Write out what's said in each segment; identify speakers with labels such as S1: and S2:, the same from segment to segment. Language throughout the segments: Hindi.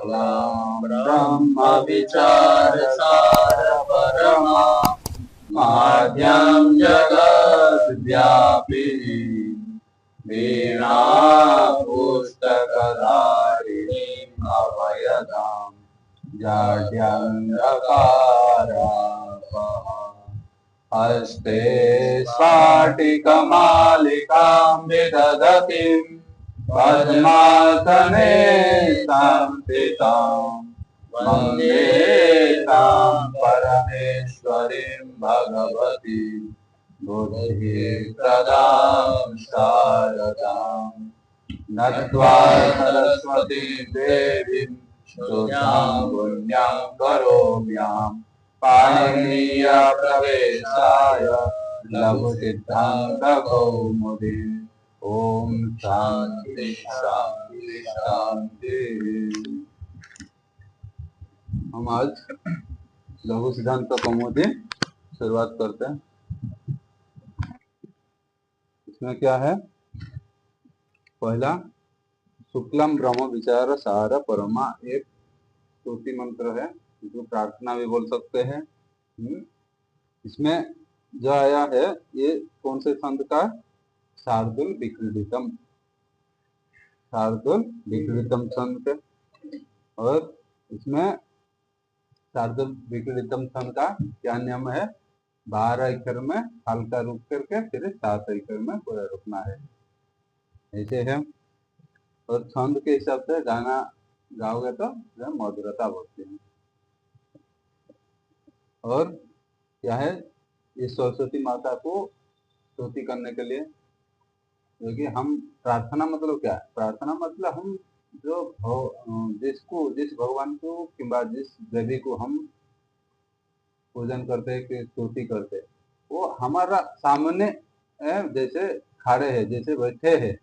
S1: ब्रह्म विचार सार परमा माध्यम जगत व्यापिनी वीणा पुस्तक धारिणी अभयदाम जाड्यंधकारापहा हस्ते स्फाटिकमालिकां विदधतीं पद्मासने संस्थितां वन्दे तां परमेश्वरीं भगवतीं बुद्धिप्रदां शारदां नत्वा सरस्वती देवीं शुद्धां पुण्यां करोम्याम् पाणिनीय प्रवेशाय लघुसिद्धान्त कौमुदी ओम शांति शांति शांति। हम आज लघु सिद्धांत कौमुदी शुरुआत करते हैं। इसमें क्या है? पहला शुक्लम ब्रह्म विचार सार परमा एक स्तुति मंत्र है, जो प्रार्थना भी बोल सकते हैं। इसमें जो आया है ये कौन से संत का? शार्दुल विक्रीडितम, शार्दुल विक्रीडितम संत। और इसमें शार्दुल विक्रीडितम संत का क्या नियम है? 12 अक्षर में हल्का रुक करके फिर 7 अक्षर में पूरा रुकना है, ऐसे है। और छंद के हिसाब से गाना गाओगे तो मधुरता बोलते हैं। और क्या है? ये सरस्वती माता को स्तुति करने के लिए, क्योंकि हम प्रार्थना मतलब क्या है? प्रार्थना मतलब हम जो जिस भगवान को किंबा जिस देवी को हम पूजन करते हैं कि स्तुति करते हैं, वो हमारा सामने जैसे खड़े हैं, जैसे बैठे हैं,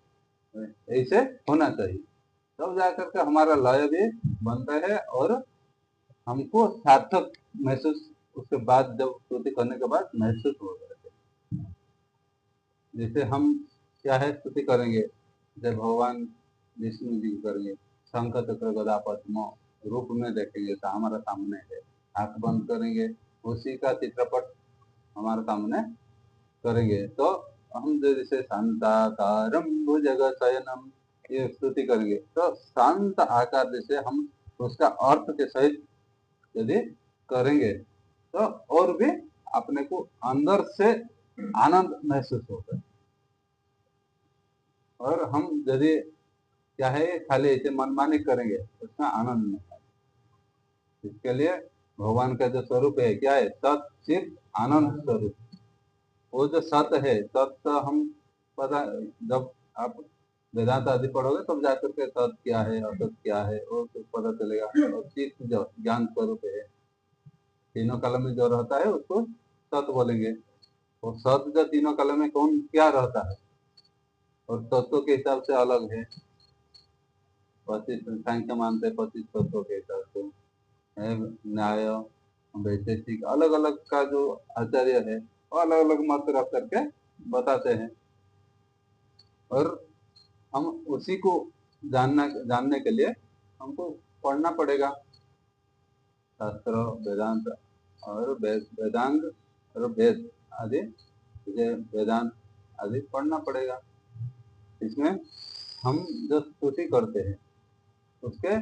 S1: ऐसे होना चाहिए। तब जाकर के हमारा लय भी बनता है और हमको सार्थक महसूस उसके बाद, जब स्तुति करने के बाद महसूस होता है। जैसे हम क्या है स्तुति करेंगे, जब भगवान विष्णु जी करेंगे, शंख चक्र गदा पद्म रूप में देखेंगे तो हमारा सामने है, आंख बंद करेंगे उसी का चित्रपट हमारे सामने करेंगे, तो हम जैसे शांताकारं भुजगशयनम ये स्तुति करेंगे, तो शांत आकार जैसे हम उसका अर्थ के सहित यदि करेंगे तो और भी अपने को अंदर से आनंद महसूस होता है। और हम यदि क्या है खाली ऐसे मनमानी करेंगे उसमें आनंद नहीं आता। इसके लिए भगवान का जो स्वरूप है क्या है? सत चित आनंद स्वरूप। वो जो सत है, सत हम पता, जब आप वेदांत आदि पढ़ोगे तब जाकर के सत क्या है असत क्या है वो तो पता चलेगा। और चित जो ज्ञान स्वरूप है, तीनों काल में जो रहता है उसको सत बोलेंगे। और सत जो तीनों काल में कौन क्या रहता है और तत्व के हिसाब से अलग है। 25 संख्या मानते 25 तत्वों के हिसाब से है, न्याय वैशेषिक अलग अलग का जो आचार्य है वो अलग अलग मत रख करके बताते हैं। और हम उसी को जानने के लिए हमको पढ़ना पड़ेगा, शास्त्र वेदांत और वेदांत और वेद आदि, वेदांत आदि पढ़ना पड़ेगा। इसमें हम जो स्तुति करते हैं उसके,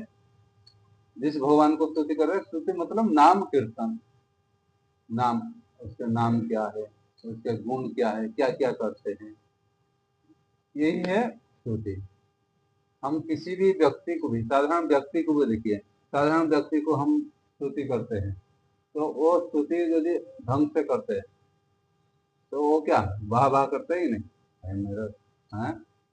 S1: जिस भगवान को स्तुति कर रहे हैं, स्तुति मतलब नाम कीर्तन, नाम, उसके नाम क्या है, उसके गुण क्या है, क्या क्या करते हैं, यही है स्तुति। हम किसी भी व्यक्ति को भी, साधारण व्यक्ति को भी देखिए, साधारण व्यक्ति को हम स्तुति करते हैं तो वो स्तुति यदि ढंग से करते हैं तो वो क्या वाह वाह करते ही नहीं, मेरा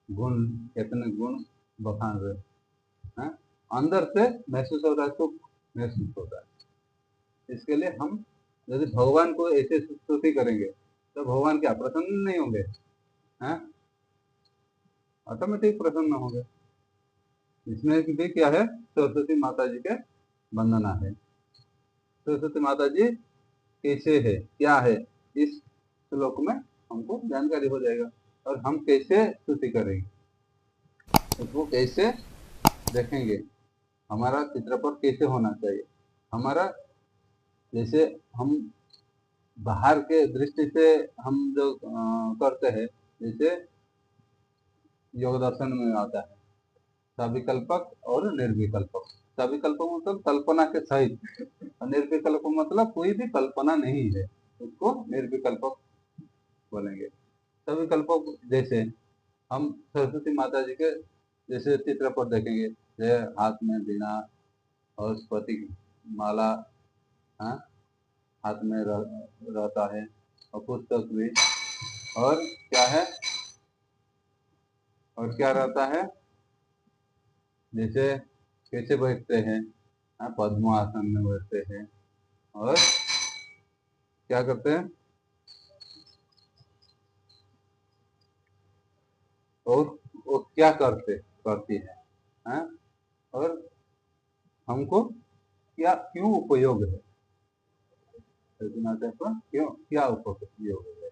S1: गुण, कितने गुण बखान रहे, अंदर से महसूस होता है, सुख महसूस होता है। इसके लिए हम यदि भगवान को ऐसे स्तुति करेंगे तो भगवान क्या प्रसन्न नहीं होंगे? ऑटोमेटिक प्रसन्न होंगे। इसमें भी क्या है? सरस्वती माता जी के वंदना है। सरस्वती माता जी कैसे है, क्या है, इस श्लोक में हमको जानकारी हो जाएगा। और हम कैसे स्तुति करेंगे उसको कैसे देखेंगे, हमारा चित्रपट कैसे होना चाहिए। हमारा जैसे हम बाहर के दृष्टि से हम जो करते हैं, जैसे योग दर्शन में आता है सविकल्पक और निर्विकल्पक। सविकल्पक मतलब कल्पना के सहित, और निर्विकल्पक मतलब कोई भी कल्पना नहीं है, उसको निर्विकल्पक बोलेंगे। सविकल्पक जैसे हम सरस्वती माता जी के जैसे चित्रपट देखेंगे, जैसे हाथ में वीणा और स्फटिक माला, हाँ, हाथ में रहता है, और पुस्तक भी, और क्या है, और क्या रहता है, जैसे कैसे बैठते हैं, हाँ, पद्मासन में बैठते हैं, और क्या करते हैं, और वो क्या करती है, हाँ, और हमको क्या क्यों उपयोग है, क्यों क्या उपयोग है,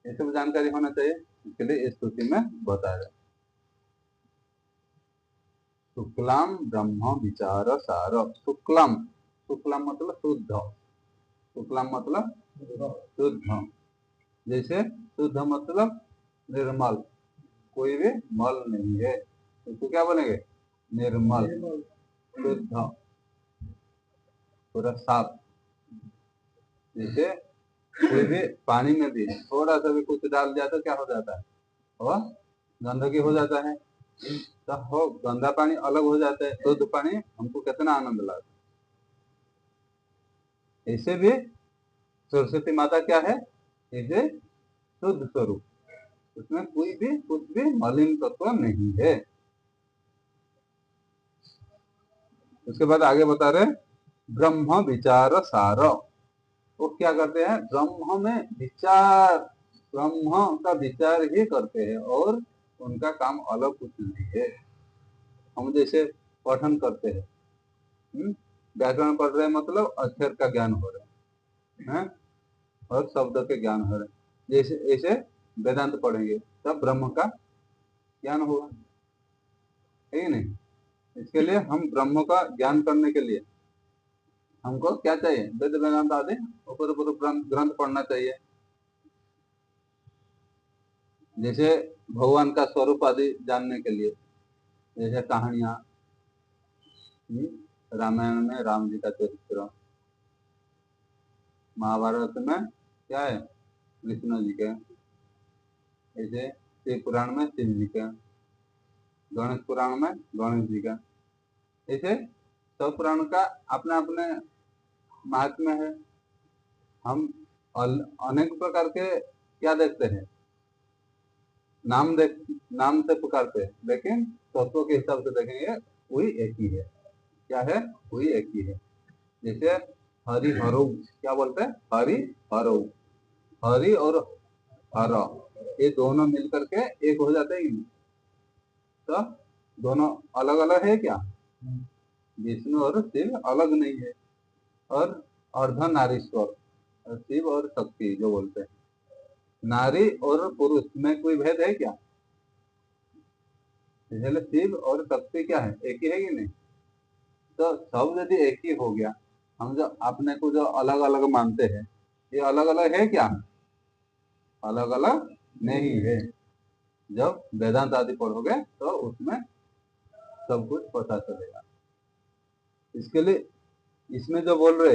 S1: ये सब जानकारी होना चाहिए। इसके लिए इस स्तुति में बताया जाए। शुक्लाम ब्रह्म विचार सार। शुक्लाम, शुक्लाम मतलब शुद्ध, शुक्लाम मतलब शुद्ध, जैसे शुद्ध मतलब निर्मल, कोई भी मल नहीं है, इसको क्या बोलेंगे, निर्मल, शुद्ध, पूरा साफ। जैसे कोई भी पानी में भी थोड़ा सा भी कुछ डाल दिया तो क्या हो जाता है, वह गंदगी हो जाता है, तो हो गंदा पानी अलग हो जाता है, शुद्ध पानी हमको कितना आनंद लगता है। ऐसे भी सरस्वती माता क्या है, ऐसे शुद्ध स्वरूप, उसमें कोई भी कुछ भी मलिन तत्व नहीं है। उसके बाद आगे बता रहे ब्रह्म विचार सार। वो क्या करते हैं, ब्रह्म में विचार, ब्रह्म का विचार ही करते हैं, और उनका काम अलग कुछ नहीं है। हम जैसे पठन करते हैं, व्याकरण पढ़ रहे हैं मतलब अक्षर का ज्ञान हो रहा है, और शब्द के ज्ञान हो रहे हैं, जैसे ऐसे वेदांत पढ़ेंगे तब ब्रह्म का ज्ञान होगा, है कि नहीं। इसके लिए हम ब्रह्म का ज्ञान करने के लिए हमको क्या चाहिए, वेद वेदांत आदि ऊपर ऊपर ग्रंथ पढ़ना चाहिए। जैसे भगवान का स्वरूप आदि जानने के लिए, जैसे कहानियां, रामायण में राम जी का चरित्र, महाभारत में क्या है, कृष्ण जी के, ऐसे शिव पुराण में शिव जी का, गणेश पुराण में गणेश जी का, ऐसे सब पुराण का अपने अपने महात्म्य है। हम अनेक प्रकार के क्या देखते हैं, नाम से पुकारते हैं, लेकिन तत्व के हिसाब से देखेंगे वही एक ही है। क्या है, वही एक ही है। जैसे हरि हरो, क्या बोलते हैं, हरि हरो, हरि और हर, ये दोनों मिलकर के एक हो जाते हैं। तो दोनों अलग अलग है क्या, विष्णु और शिव अलग नहीं है। और अर्धनारीश्वर, शिव और शक्ति जो बोलते हैं, नारी और पुरुष में कोई भेद है क्या, इसलिए शिव और शक्ति क्या है, एक ही है कि नहीं। तो सब यदि एक ही हो गया, हम जो अपने को जो अलग अलग मानते हैं, ये अलग अलग है क्या, अलग अलग नहीं है। जब वेदांत आदि पढ़ोगे तो उसमें सब कुछ पता चलेगा। इसके लिए इसमें जो बोल रहे,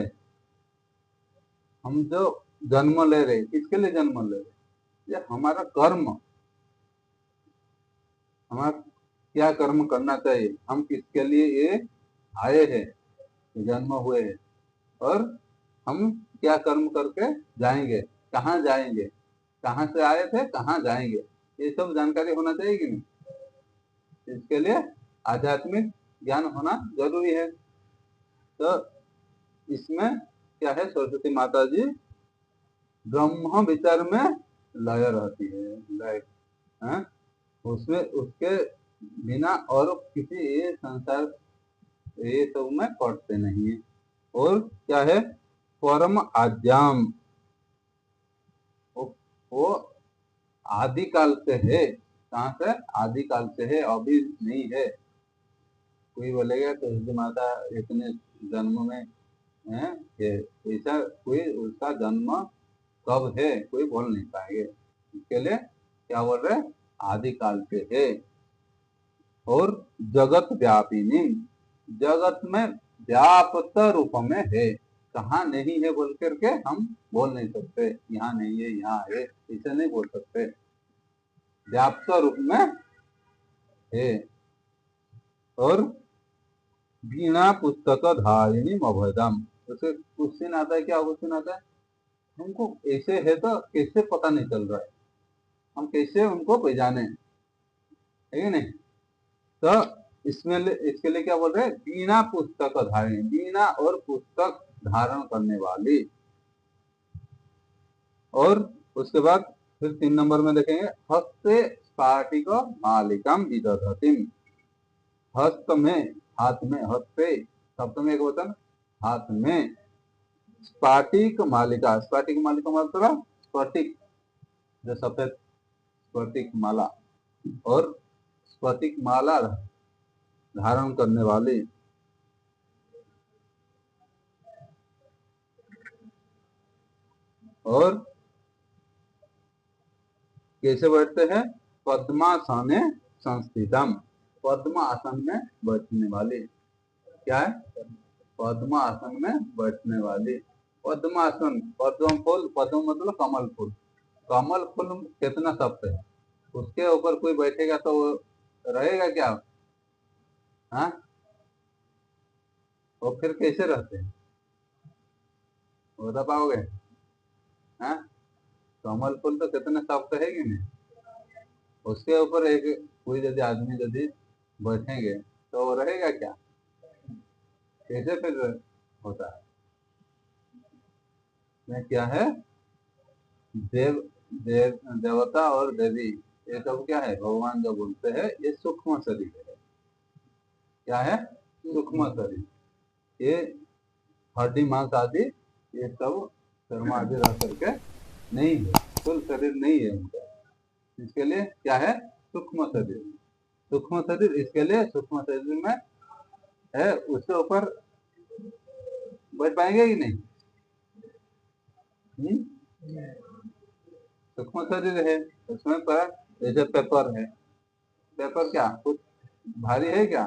S1: हम जो जन्म ले रहे, किसके लिए जन्म ले रहे, ये हमारा कर्म, हमारा क्या कर्म करना चाहिए, हम किसके लिए ये आए हैं, जन्म हुए हैं, और हम क्या कर्म करके जाएंगे, कहाँ जाएंगे, कहाँ से आए थे कहाँ जाएंगे, ये सब जानकारी होना चाहिए कि नहीं। इसके लिए आध्यात्मिक ज्ञान होना जरूरी है। तो इसमें क्या है, सरस्वती माता जी ब्रह्म विचार में लय रहती है, लय है, उसमें उसके बिना और किसी ये संसार ये सब में पढ़ते नहीं है। और क्या है, परम आद्याम, वो, वो आदि काल से है, कहाँ से, आदि काल से है, अभी नहीं है। कोई बोलेगा तुलसी माता इतने जन्म में है, ये ऐसा कोई उसका जन्म कब है कोई बोल नहीं पाएंगे। इसके लिए क्या बोल रहे, आदि काल से है। और जगत व्यापिनी, जगत में व्याप्त रूप में है, कहाँ नहीं है बोल करके हम बोल नहीं सकते, यहाँ नहीं है यहाँ है ऐसे नहीं बोल सकते, व्याप्त रूप में है। और वीणा पुस्तक धारिणी अभयदम, उसे क्वेश्चन आता है, क्या क्वेश्चन आता है, हमको ऐसे है तो कैसे पता नहीं चल रहा है, हम कैसे उनको पहचाने, है कि नहीं। तो इसमें इसके लिए क्या बोल रहे हैं, वीणा पुस्तक धारिणी, वीणा और पुस्तक धारण करने वाली। और उसके बाद फिर 3 नंबर में देखेंगे, हस्ते स्फाटिक मालिकम विदधतिम, हस्त में, हाथ में, हस्ते शब्द में एक वचन, हाथ में, स्फाटिक मालिका, स्फाटिक मालिका मतलब स्फटिक, जो सफेद स्फटिक माला, और स्फटिक माला धारण करने वाली। और कैसे बैठते हैं, पद्मासने संस्थितम, पद्म आसन में बैठने वाली, क्या है, पद्म आसन में बैठने वाली। पद्मासन, पद्म फूल, पद्म मतलब कमल फूल, कमल फूल कितना सख्त है, उसके ऊपर कोई बैठेगा तो वो रहेगा क्या, हाँ, वो फिर कैसे रहते हैं बता पाओगे, हाँ, कमल फूल तो कितना सख्त है कि नहीं, उसके ऊपर एक कोई यदि आदमी यदि बैठेंगे तो वो रहेगा क्या, कैसे फिर होता है। में क्या है, देव देव देवता और देवी, ये सब क्या है, भगवान जो बोलते हैं ये सूक्ष्म शरीर है, क्या है, सूक्ष्म शरीर, ये हड्डी मांस आदि ये सब शर्मा आदि रह करके नहीं है, स्थूल शरीर नहीं है उनका, इसके लिए क्या है, सूक्ष्म शरीर, सूक्ष्म शरीर, इसके लिए सूक्ष्म शरीर में है, उसके ऊपर बैठ पाएंगे कि नहीं, सूक्ष्म शरीर है, उसमें पर जैसे पेपर है, पेपर क्या कुछ भारी है क्या,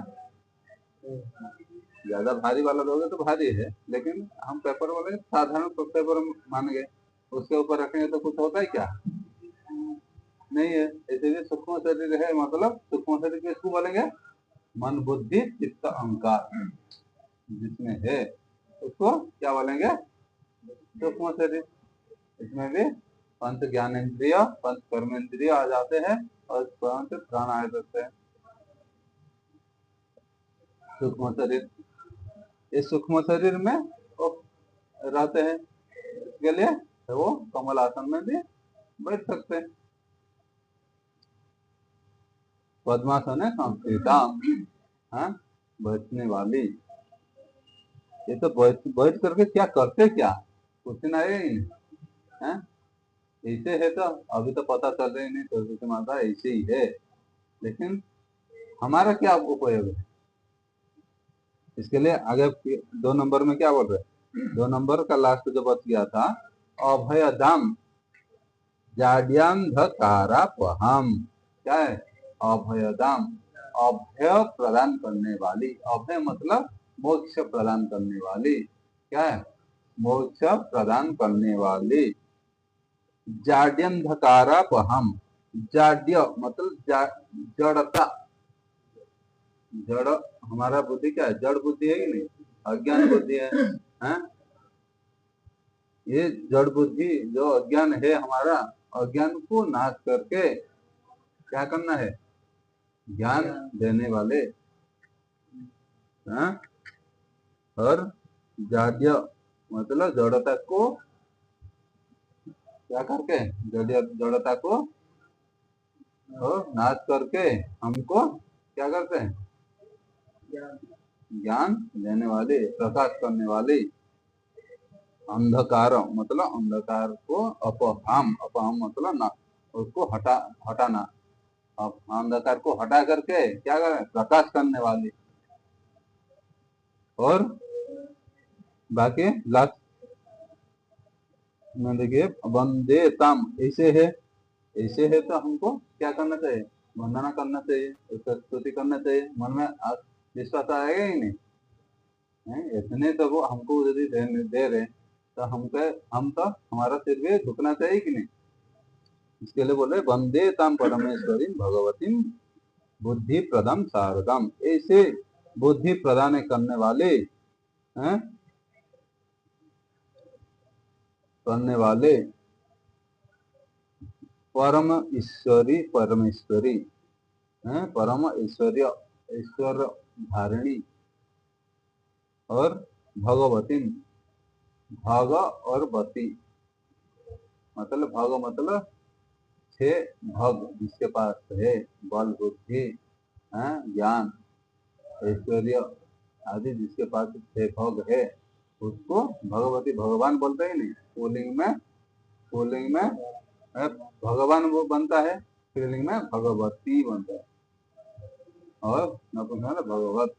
S1: ज्यादा भारी वाला दोगे तो भारी है, लेकिन हम पेपर वाले साधारण पेपर मान गए, उसके ऊपर रखेंगे तो कुछ होता है क्या, नहीं है। इसलिए सूक्ष्म शरीर है, मतलब सूक्ष्म शरीर किसको बोलेंगे, मन बुद्धि चित्त अहंकार जिसमें है उसको क्या बोलेंगे, सूक्ष्म शरीर। इसमें भी पंच ज्ञानेन्द्रिय, पंच कर्मेंद्रिय आ जाते हैं, और पंच प्राण आ जाते हैं। सूक्ष्म शरीर, इस सूक्ष्म शरीर में वो रहते हैं, इसके लिए वो कमल आसन में भी बैठ सकते हैं। पद्मासन है संस्कृता, हाँ, बैठने वाली, ये तो बैठ बैठ करके क्या करते, क्या क्वेश्चन आएगा ही नहीं, है, ऐसे है तो अभी तो पता चल रही नहीं सरस्वती माता ऐसे ही है, लेकिन हमारा क्या उपयोग है, इसके लिए आगे 2 नंबर में क्या बोल रहे, 2 नंबर का लास्ट जो बच गया था, अभयदम जाड्यांधकारापहम, क्या है, अभयदम, अभय प्रदान करने वाली, अभय मतलब मोक्ष प्रदान करने वाली, क्या है, मोक्ष प्रदान करने वाली। जाड्यंधकारापहम, जाड्य मतलब जड़ता, जड़, हमारा बुद्धि क्या है, जड़ बुद्धि है कि नहीं, अज्ञान बुद्धि है, हैं? ये जड़ बुद्धि जो अज्ञान है हमारा, अज्ञान को नाश करके क्या करना है, ज्ञान देने वाले, हाँ? और जाड्य मतलब जड़ता को क्या करके, जड़ता को और नाश करके हमको क्या करते हैं, ज्ञान देने वाले, प्रकाश करने वाले। अंधकार मतलब अंधकार को अपहम, अपहम मतलब ना, उसको हटाना, अंधकार को हटा करके क्या करें, प्रकाश करने वाली, और बाकी लास्ट में देखिए वंदे ताम, ऐसे है तो हमको क्या करना चाहिए, वंदना करना चाहिए, उसका स्तुति करना चाहिए, मन में विश्वास आएगा ही नहीं है? इतने तो वो हमको यदि दे रहे तो हम तो हमारा सिर भी झुकना चाहिए कि नहीं। इसके लिए बोले वंदे ताम परमेश्वरी भगवती बुद्धि प्रदान शारदम, ऐसे बुद्धि प्रदान करने वाले हैं, करने वाले परम ईश्वरी परमेश्वरी हैं, परम ऐश्वर्य ईश्वर धारिणी और भगवती, भग और वती मतलब भग मतलब छह भग जिसके पास है, बल बुद्धि ज्ञान ऐश्वर्य आदि जिसके पास छह भग है उसको भगवती भगवान बोलते ही नहीं। पुल्लिंग में भगवान वो बनता है, स्त्रीलिंग में भगवती बनता है और नपुंसक में भगवत।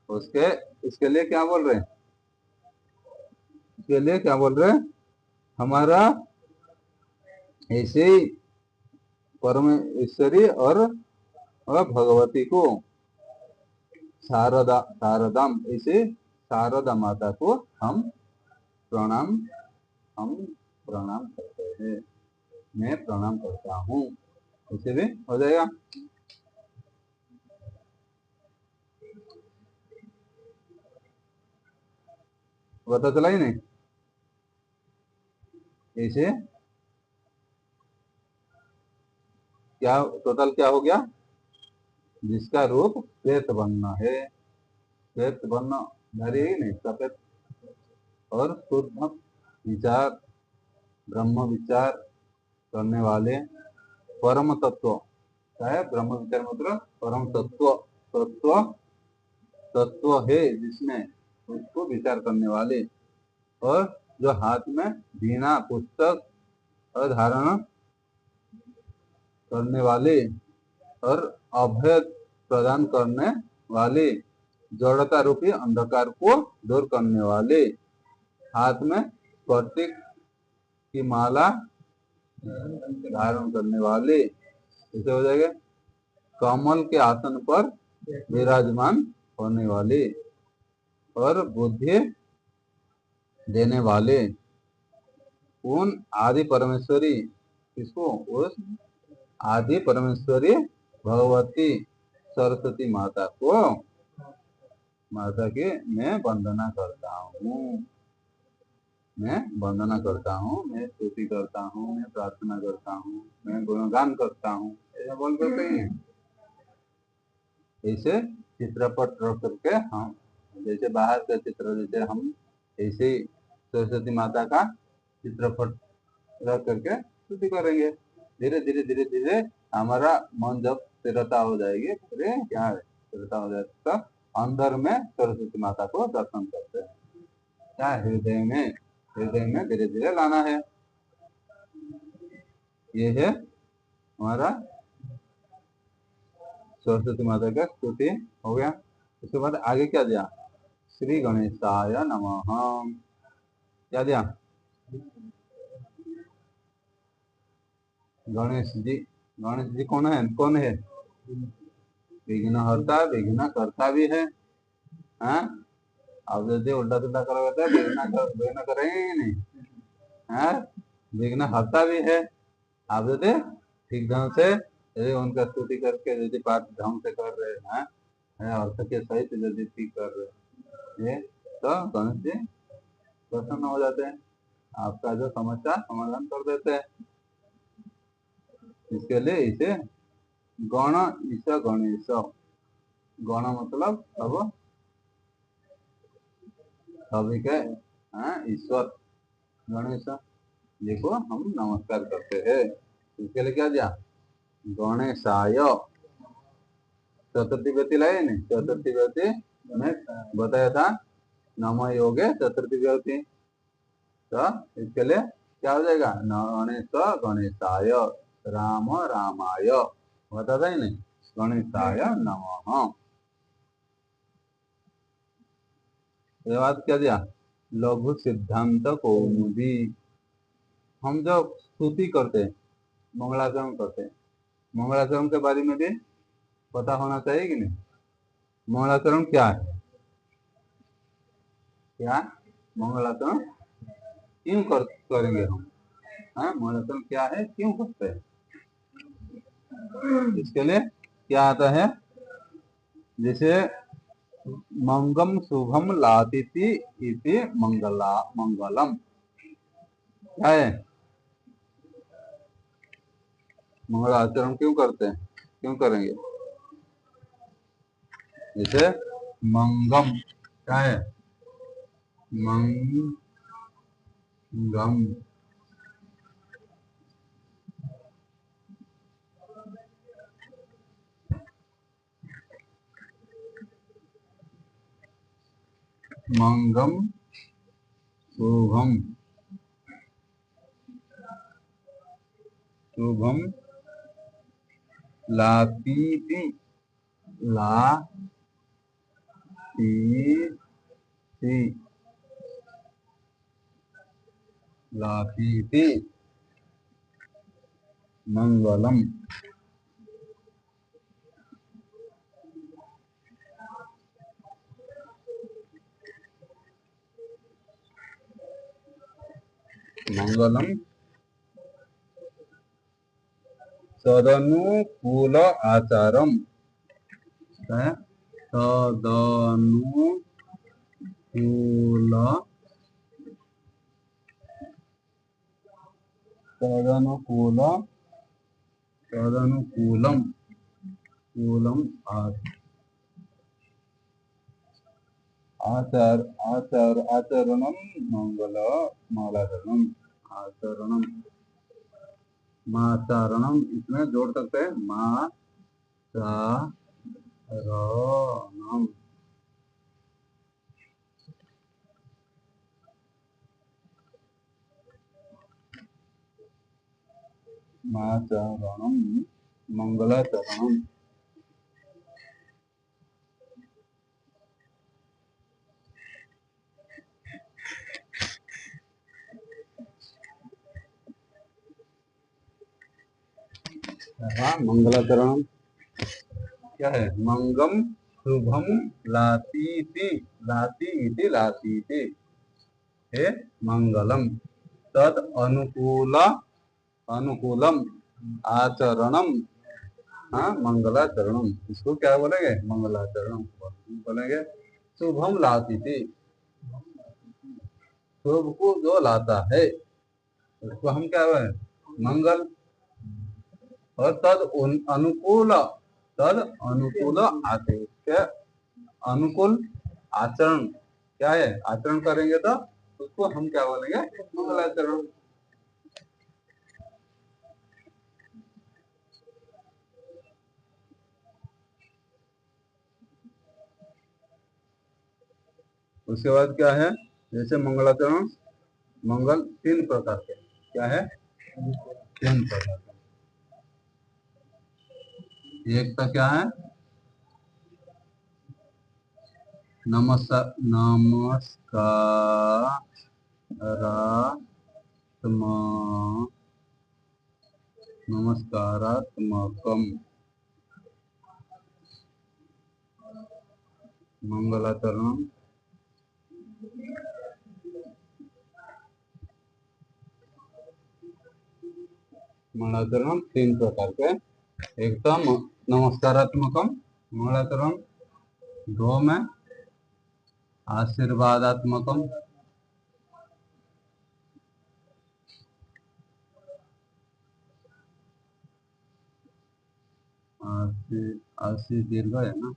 S1: उसके इसके लिए क्या बोल रहे हैं, इसके लिए क्या बोल रहे हैं, हमारा ऐसे ही परमेश्वरी और भगवती को शारदाम, ऐसे शारदा माता को हम प्रणाम करते हैं, मैं प्रणाम करता हूँ, ऐसे भी हो जाएगा। पता चला ही नहीं, ऐसे क्या टोटल क्या हो गया, जिसका रूप श्वेत वर्ण है, श्वेत वर्ण धरी ही नहीं, सफेद और शुद्ध विचार ब्रह्म विचार करने वाले परम तत्व, क्या है ब्रह्म विचार मतलब परम तत्व, तत्व तत्व है जिसमें उसको विचार करने वाले, और जो हाथ में वीणा पुस्तक और धारण करने वाले और अभय प्रदान करने वाले, जड़ता रूपी अंधकार को दूर करने वाले, हाथ में स्फटिक की माला धारण करने वाले, ऐसे हो जाएगा। कमल के आसन पर विराजमान होने वाले और बुद्धि देने वाले उन आदि परमेश्वरी, किसको, उस आदि परमेश्वरी भगवती सरस्वती माता को, माता की मैं वंदना करता हूँ, मैं वंदना करता हूँ, मैं स्तुति करता हूँ, मैं प्रार्थना करता हूँ, मैं गुणगान करता हूँ, ऐसा बोल करते हैं। ऐसे चित्रपट रख करके हम, जैसे बाहर का चित्र, जैसे हम ऐसे सरस्वती माता का चित्रपट रख करके स्तुति करेंगे, धीरे धीरे धीरे धीरे हमारा मन जब स्थिरता हो जाएगी, अरे क्या है स्थिरता हो जाएगी तो अंदर में सरस्वती माता को दर्शन करते हैं, क्या हृदय में धीरे धीरे लाना है। ये है हमारा सरस्वती माता का स्तुति हो गया। उसके बाद आगे क्या दिया, श्री गणेशाय नमः, क्या दिया, गणेश जी कौन है, विघ्नहर्ता विघ्न करता भी है, हाँ? अब यदि उल्टा सुल्टा करोगे तो विघ्न करेंगे ही नहीं, हाँ? विघ्न हरता भी है। आप यदि ठीक ढंग से यदि उनका स्तुति करके यदि पाठ ढंग से कर रहे हैं, अर्थ के सहित यदि ठीक कर रहे हैं तो गणेश जी प्रसन्न हो जाते हैं, आपका जो समस्या समाधान कर देते हैं। इसके लिए इसे गण ईश गणेश, गण मतलब सब सभी के ईश्वर गणेश जी को हम नमस्कार करते हैं। इसके लिए क्या दिया, गणेशाय, चतुर्थी व्यक्ति लाए नहीं, चतुर्थी व्यक्ति में बताया था नम योगे चतुर्थी व्यक्ति, तो इसके लिए क्या हो जाएगा, गणेश गणेशाय राम रामाय, बताता ही नहीं, गणेशाय नमः। ये बात क्या दिया, लघु सिद्धांत कौमुदी। हम जब स्तुति करते हैं, मंगलाचरण करते हैं, मंगलाचरण के बारे में भी पता होना चाहिए कि नहीं। मंगलाचरण क्या है, क्या मंगलाचरण क्यों करेंगे हम, हाँ मंगलाचरण क्या है, क्यों करते हैं, इसके लिए क्या आता है, जैसे मंगम शुभम लातीति इति मंगला मंगलम, क्या है, मंगलाचरण क्यों करते हैं, क्यों करेंगे, जैसे मंगम क्या है, मंगम, मंगम शुभम, शुभम लातीति, लातीति, लातीति मंगलम। मंगलम तदनुकूल आचारम, तदनुकूल, तदनुकूल, तदनुकूलम, कूलम आचार आचार आचरणम मंगल मंगलाचरणम, आचरणम माचारणम, इसमें जोड़ सकते हैं माचारणम, माचारणम मंगलाचरणम। हाँ मंगलाचरणम क्या है, मंगम शुभम लातीति, लाती इति लातीति हे मंगलम तद अनुकूल अनुकूलम आचरणम, हाँ मंगलाचरणम, इसको क्या बोलेंगे, मंगलाचरणम बोलेंगे। शुभम लातीति, शुभ को जो लाता है उसको हम क्या बोले, मंगल। और अनुकूल, तद अनुकूल आचरण, अनुकूल आचरण क्या है, आचरण करेंगे तो उसको हम क्या बोलेंगे, मंगलाचरण। उसके बाद क्या है, जैसे मंगलाचरण, मंगल तीन प्रकार के, क्या है, तीन प्रकार के। एक तो क्या है, नमस्कारात्मकम मंगलाचरण। मंगलाचरण तीन प्रकार के, एक तो नमस्कारात्मकम मंगलाचरण, दो में आशीर्वादात्मकम, आशी दीर्घ है ना,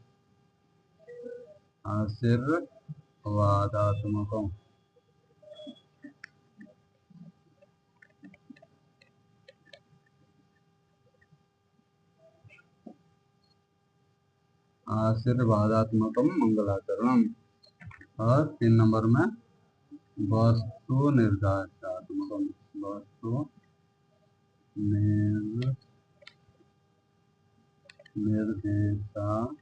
S1: आशीर्वादात्मकम, आशीर्वादात्मकम मंगलाचरण। और तीन नंबर में वस्तु निर्देशात्मकम, वस्तु निर्देशात्मकम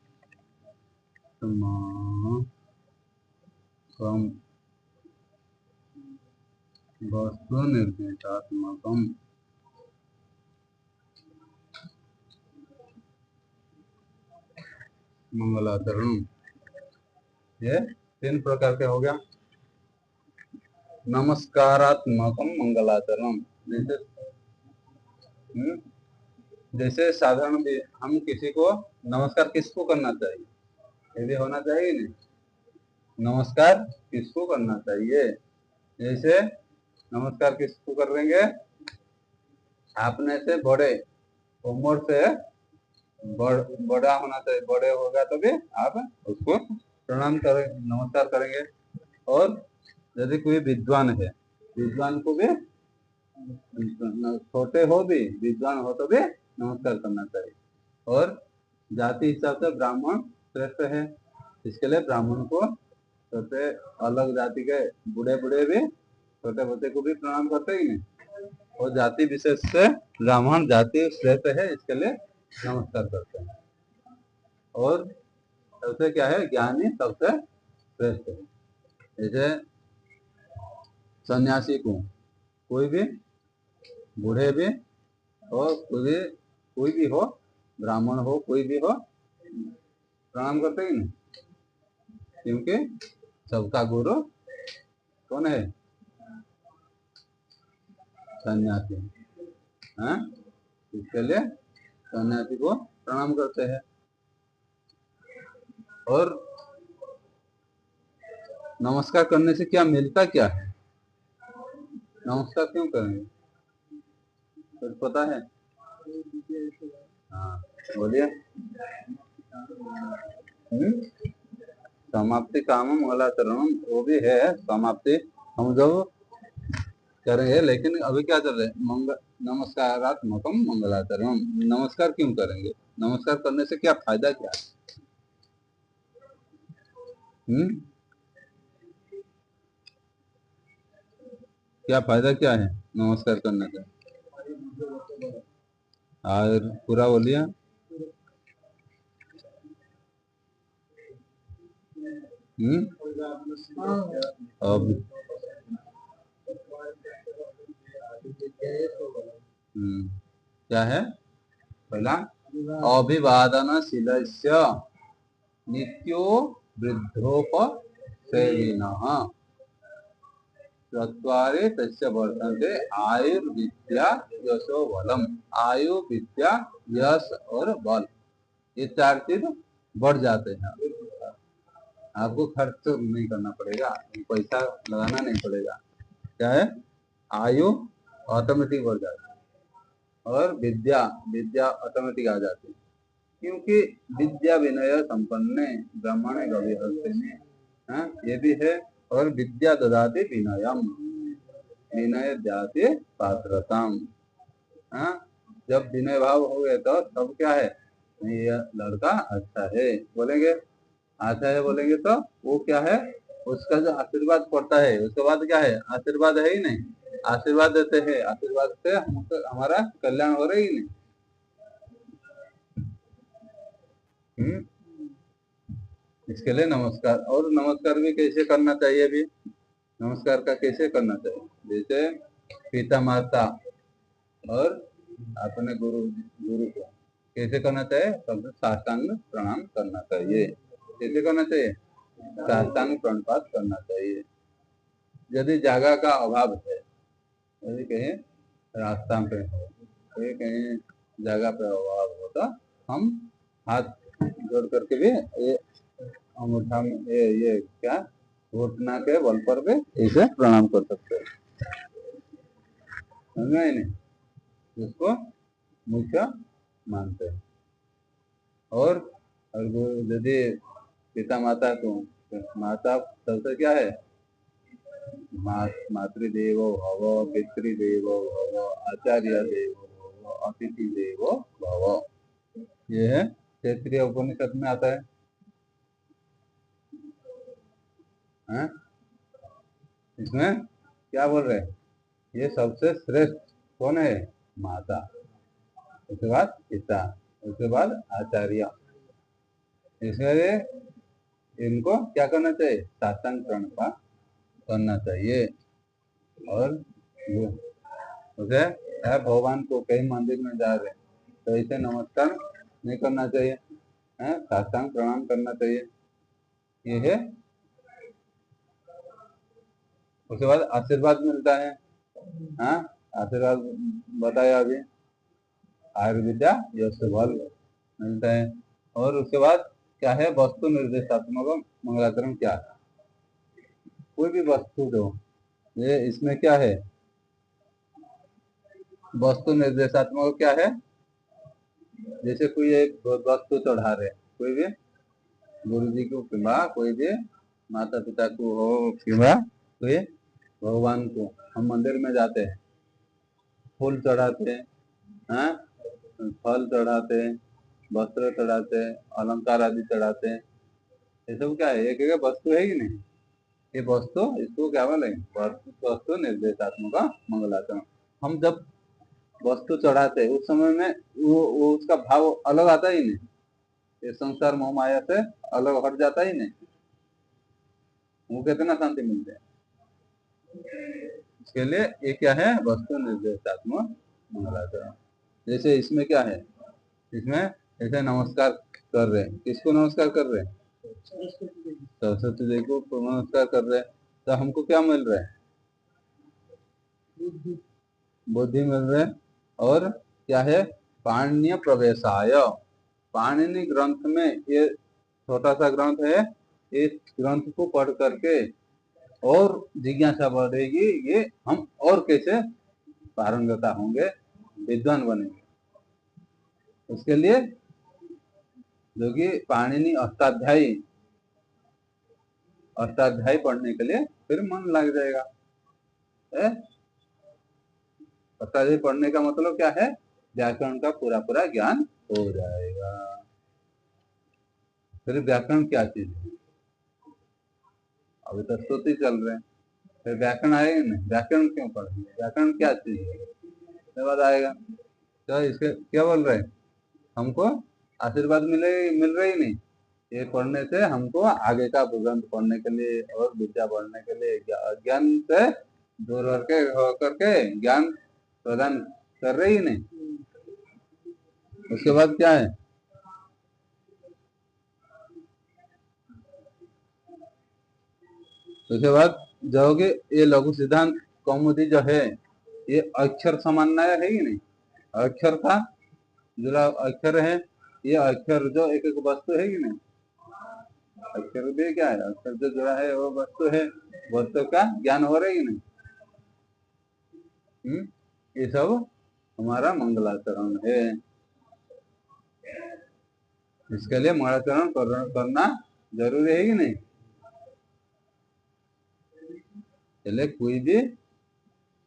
S1: कम वस्तु निर्देशात्मकम मंगलाचरण। ये 3 प्रकार के हो गया। नमस्कारात्मकम मंगलाचरण, जैसे जैसे साधारण हम किसी को नमस्कार किसको करना चाहिए, ये भी होना चाहिए नहीं। नमस्कार किसको करना चाहिए, जैसे नमस्कार किसको करेंगे, अपने से बड़े, उम्र से बड़ा होना चाहिए, बड़े होगा तो भी आप उसको प्रणाम करें, नमस्कार करेंगे। और यदि कोई विद्वान है, विद्वान को भी, छोटे हो भी विद्वान हो तो भी नमस्कार करना चाहिए। और जाति हिसाब से ब्राह्मण श्रेष्ठ है, इसके लिए ब्राह्मण को, छोटे अलग जाति के बूढ़े भी छोटे बच्चे को भी प्रणाम करते ही नहीं। और जाति विशेष से ब्राह्मण जाति श्रेष्ठ है, इसके लिए नमस्कार करते हैं। और सबसे क्या है, ज्ञानी सबसे श्रेष्ठ है। जैसे सन्यासी को कोई भी, बूढ़े भी और कोई भी हो, ब्राह्मण हो कोई भी हो, प्रणाम करते ही नहीं, क्योंकि सबका गुरु कौन है, सन्यासी। हाँ, इसके लिए सन्यासी को प्रणाम करते हैं। और नमस्कार करने से क्या मिलता क्या है, नमस्कार क्यों करेंगे, कुछ पता है? हाँ बोलिए। समाप्ति काम मंगलाचरण, वो भी है समाप्ति, हम जब करेंगे, लेकिन अभी क्या चल रहे हैं, नमस्कारात्मकम मंगलाचरण। नमस्कार क्यों करेंगे, नमस्कार करने से क्या फायदा क्या है? क्या फायदा क्या है नमस्कार करने से? और पूरा बोलिए। अब क्या है, पहला अभिवादनशीलस्य नित्यो वृद्धोपसेविनः चत्वारि तस्य वर्तन्ते आयुर्विद्या यशो बलम। आयु, विद्या, यश और बल, ये 4 चीज बढ़ जाते हैं। आपको खर्च तो नहीं करना पड़ेगा, पैसा लगाना नहीं पड़ेगा। क्या है, आयु ऑटोमेटिक बढ़ जाती है, और विद्या ऑटोमेटिक आ जाती है, क्योंकि विद्या विनय संपन्ने ब्राह्मणे गविहस्तिने, ये भी है। और विद्या ददाति विनयम, विनय जाति पात्रताम। जब विनय भाव हो गए तो तब क्या है, ये लड़का अच्छा है बोलेंगे, अच्छा है बोलेंगे तो वो क्या है, उसका जो आशीर्वाद पड़ता है, उसके बाद क्या है, आशीर्वाद है ही नहीं, आशीर्वाद देते हैं, आशीर्वाद से हमारा कल्याण हो रहा ही नहीं। इसके लिए नमस्कार, और नमस्कार भी कैसे करना चाहिए, भी नमस्कार का कैसे करना चाहिए, जैसे पिता माता और अपने गुरु को कैसे करना चाहिए, सबसे साष्टांग प्रणाम करना चाहिए। कैसे करना चाहिए, साष्टांग प्रणपात करना चाहिए। यदि जगह का अभाव है, यदि कहीं रास्ता पे हो, कहीं जगह पे अभाव हो, तो हम हाथ जोड़ करके भी ये अंगूठा में ये क्या घुटना के बल पर भी इसे प्रणाम कर सकते हैं, समझा ही नहीं, इसको मुख्य मानते हैं। और यदि पिता माता को, माता सबसे क्या है, मातृदेवो भव, पितृदेवो भव, आचार्य देवो भव, अतिथि देवो भव, ये है क्षेत्रीय उपनिषद में आता है। इसमें क्या बोल रहे हैं, ये सबसे श्रेष्ठ कौन है, माता, उसके बाद पिता, उसके बाद आचार्य। इसलिए इनको क्या करना चाहिए, साष्टांग प्रणिपात करना चाहिए। और ओके, भगवान को कहीं मंदिर में जा रहे तो इसे नमस्कार नहीं करना चाहिए, साष्टांग प्रणाम करना चाहिए, ये है। उसके बाद आशीर्वाद मिलता है, हाँ, आशीर्वाद बताया अभी, आयुर्विद्या यश बल मिलता है। और उसके बाद क्या है, वस्तु निर्देशात्मक मंगलाचरण क्या है, कोई भी वस्तु दो, ये इसमें क्या है, वस्तु निर्देशात्मक क्या है, जैसे कोई एक वस्तु चढ़ा रहे, कोई भी गुरु जी को किंवा कोई भी माता पिता को हो किंवा कोई भगवान को, हम मंदिर में जाते हैं, फूल चढ़ाते हैं, हाँ, फल चढ़ाते हैं, वस्त्र चढ़ाते हैं, अलंकार आदि चढ़ाते हैं, ये सब क्या है, एक एक वस्तु है कि नहीं, ये वस्तु, इसको क्या बोलेंगे, वस्तु निर्देशात्मक मंगलाचरण। हम जब वस्तु चढ़ाते हैं उस समय में वो उसका भाव अलग आता ही नहीं, ये संसार मोह माया से अलग हट जाता ही नहीं, वो कितना शांति मिलते हैं। इसके लिए ये क्या है, वस्तु निर्देशात्मक मंगलाचरण। जैसे इसमें क्या है, इसमें ऐसे नमस्कार कर रहे हैं, किसको नमस्कार कर रहे हैं, सरस्वती देवी को नमस्कार कर रहे हैं, तो हमको क्या मिल रहा है, बुद्धि मिल रहा है। और क्या है, पाणिनीय प्रवेशाय, पाणिनि ग्रंथ में, ये छोटा सा ग्रंथ है, इस ग्रंथ को पढ़ करके और जिज्ञासा बढ़ेगी, ये हम और कैसे पारंगता होंगे, विद्वान बनेंगे। उसके लिए जो कि पाणिनि अष्टाध्यायी, अष्टाध्यायी पढ़ने के लिए फिर मन लग जाएगा। अष्टाध्यायी पढ़ने का मतलब क्या है, व्याकरण का पूरा पूरा ज्ञान हो जाएगा। फिर व्याकरण क्या चीज है, अभी तो स्तुति चल रहे हैं, फिर व्याकरण आएगा नहीं, व्याकरण क्यों पढ़ेंगे, व्याकरण क्या चीज है, उसके बाद आएगा। तो इसके क्या बोल रहे हैं, हमको आशीर्वाद मिल रही नहीं, ये पढ़ने से हमको आगे का ग्रंथ पढ़ने के लिए और विद्या बढ़ने के लिए, ज्ञान से दूर होकर के ज्ञान प्रदान कर रही नहीं। उसके बाद क्या है, उसके बाद जाओगे, ये लघु सिद्धांत कौमुदी जो है, ये अक्षर समन्वय है कि नहीं, अक्षर का जुड़ा अक्षर है, ये अक्षर जो एक एक वस्तु है कि नहीं, अक्षर भी क्या है, अक्षर जो जुड़ा है वो वस्तु है, वस्तु का ज्ञान हो रहा है कि नहीं। ये सब हमारा मंगलाचरण है, इसके लिए मंगलाचरण करना जरूरी है कि नहीं। चले कोई भी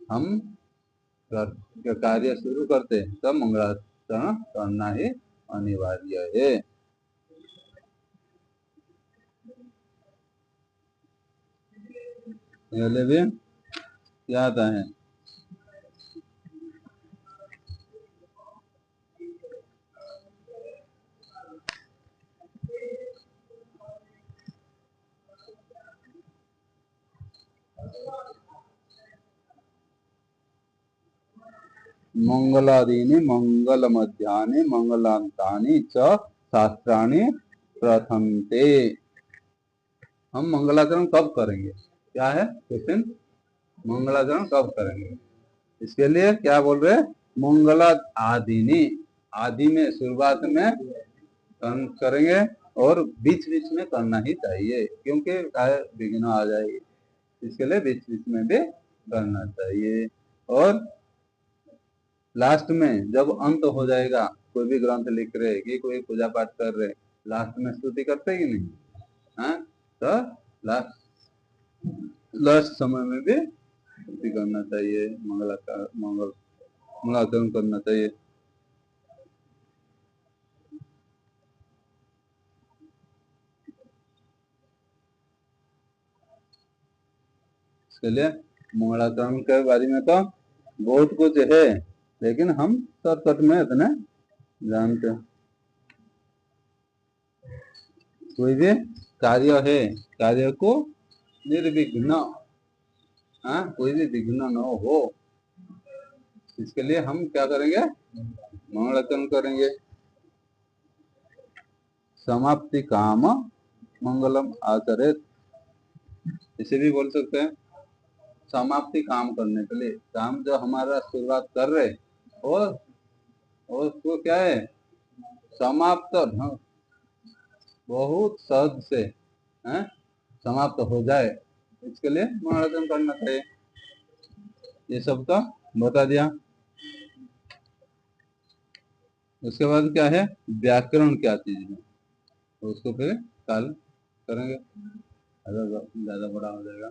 S1: हम कार्य शुरू करते तब मंगलाचरण करना ही अनिवार्य है। पहले भी क्या आता है, मंगलादीनि मंगल मध्यानि मंगलांतानि च शास्त्राणि प्रथन्ते। हम मंगलाचरण कब करेंगे, क्या है क्वेश्चन, मंगलाचरण कब करेंगे, इसके लिए क्या बोल रहे, मंगला आदिनी, आदि में शुरुआत में करेंगे और बीच बीच में करना ही चाहिए, क्योंकि विघ्न आ जाएगी, इसके लिए बीच बीच में भी करना चाहिए। और लास्ट में जब अंत हो जाएगा, कोई भी ग्रंथ लिख रहे कि कोई पूजा पाठ कर रहे, लास्ट में स्तुति करते कि नहीं, हाँ, तो लास्ट समय में भी स्तुति करना चाहिए, मंगलाचरण करना चाहिए। इसके लिए मंगलाचरण के बारे में तो बहुत कुछ है, लेकिन हम शॉर्टकट में इतना जानते हैं। कोई भी कार्य है, कार्य को निर्विघ्न, हाँ, कोई भी विघ्न न हो, इसके लिए हम क्या करेंगे, मंगलाचरण करेंगे। समाप्ति काम मंगलम आचरित, इसे भी बोल सकते हैं समाप्ति काम करने के लिए, काम जो हमारा शुरुआत कर रहे और उसको क्या है समाप्त बहुत सहज से है समाप्त हो जाए, इसके लिए मंगलाचरण करना चाहिए। ये सब तो बता दिया। उसके बाद क्या है, व्याकरण क्या चीज है, तो उसको फिर कल करेंगे, ज्यादा बड़ा हो जाएगा।